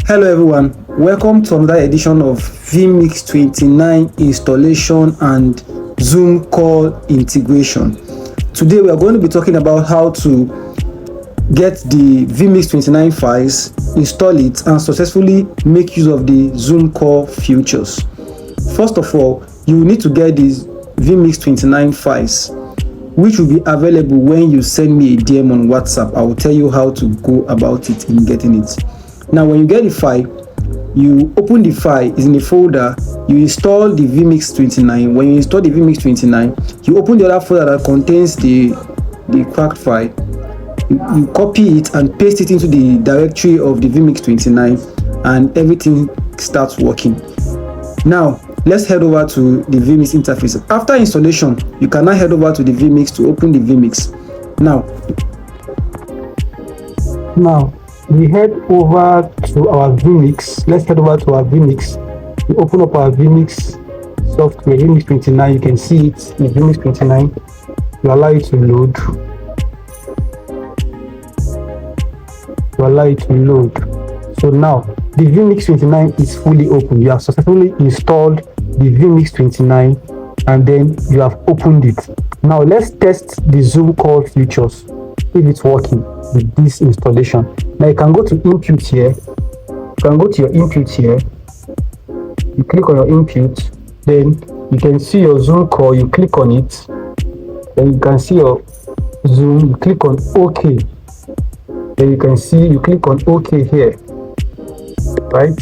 Hello everyone, welcome to another edition of Vmix 29 installation and Zoom call integration. Today we are going to be talking about how to get the Vmix 29 files, install it and successfully make use of the Zoom call features. First of all, you will need to get these Vmix 29 files, which will be available when you send me a DM on WhatsApp. I will tell you how to go about it in getting it. Now when you get the file, you open the file, it's in a folder, you install the Vmix 29. When you install the Vmix 29, you open the other folder that contains the cracked file, you copy it and paste it into the directory of the Vmix 29 and everything starts working. Now let's head over to the Vmix interface. After installation, you can now head over to the Vmix to open the Vmix. Now we head over to our Vmix. Let's head over to our Vmix. We open up our Vmix software, Vmix 29. You can see it in Vmix 29. You allow it to load. So now the Vmix 29 is fully open. You have successfully installed the Vmix 29 and then you have opened it. Now let's test the Zoom call features if it's working with this installation. Now you can go to input here. You can go to your input here. You click on your input, then you can see your Zoom call. You click on it, then you can see your Zoom. You click on OK. Then you can see you click on OK here, right?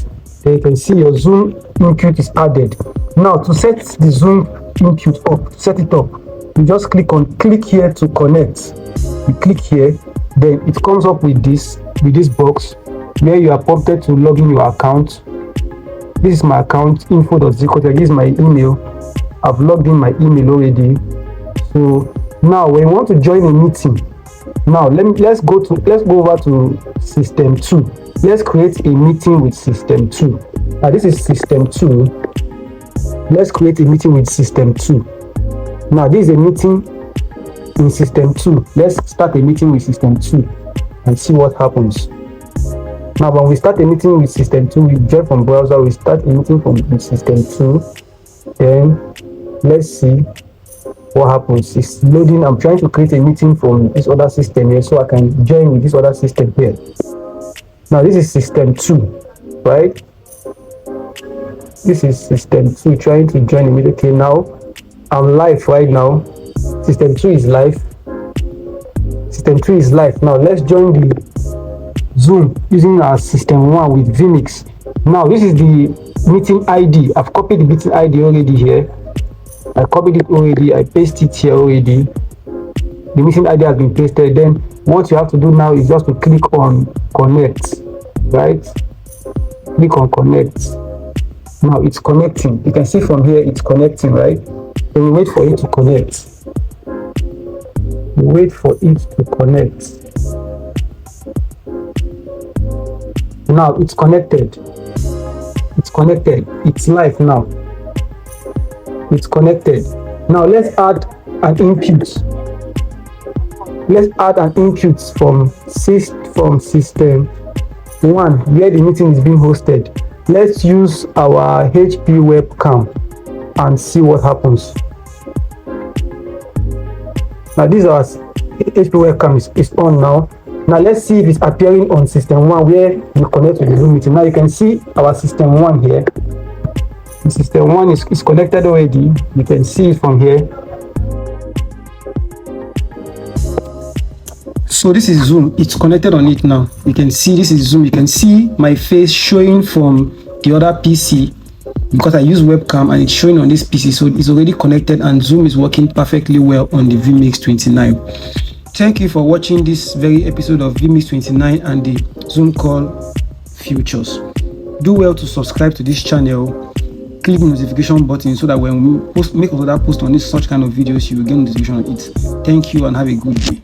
Then you can see your Zoom input is added. Now to set the Zoom input up, set it up, you just click here to connect. You click here, then it comes up with this box where you are prompted to log in your account. This is my account, info.zico. This is my email. I've logged in my email already. So now when you want to join a meeting, now let's go over to system 2. Let's create a meeting with system 2. Now this is system 2. Let's create a meeting with system 2. Now this is a meeting in system 2. Let's start a meeting with system 2 and see what happens. Now when we start a meeting with system 2, we join from browser, we start a meeting with system 2. Then let's see what happens. It's loading. I'm trying to create a meeting from this other system here so I can join with this other system here. Now this is system 2, right? This is system 2 trying to join immediately. Now I'm live right now. System 2 is live. System 2 is live. Now let's join the Zoom using our system 1 with Vmix. Now this is the meeting ID. I've copied the meeting ID already here. I copied it already. I pasted it here already. The meeting ID has been pasted. Then what you have to do now is just to click on connect, right? Click on connect. Now it's connecting. You can see from here it's connecting, right? So we wait for it to connect. Now it's connected. It's live now. It's connected. Now let's add an input. From system 1 where the meeting is being hosted. Let's use our HP webcam and see what happens. Now this is our HP webcam is on now. Now let's see if it's appearing on system 1 where you connect to the Zoom meeting. Now you can see our system 1 here. The system 1 is connected already. You can see it from here. So this is Zoom. It's connected on it now. You can see this is Zoom. You can see my face showing from the other PC because I use webcam and it's showing on this PC. So it's already connected and Zoom is working perfectly well on the Vmix 29. Thank you for watching this very episode of Vmix 29 and the Zoom call features. Do well to subscribe to this channel. Click the notification button so that when we make another post on this such kind of videos, you will get notification on it. Thank you and have a good day.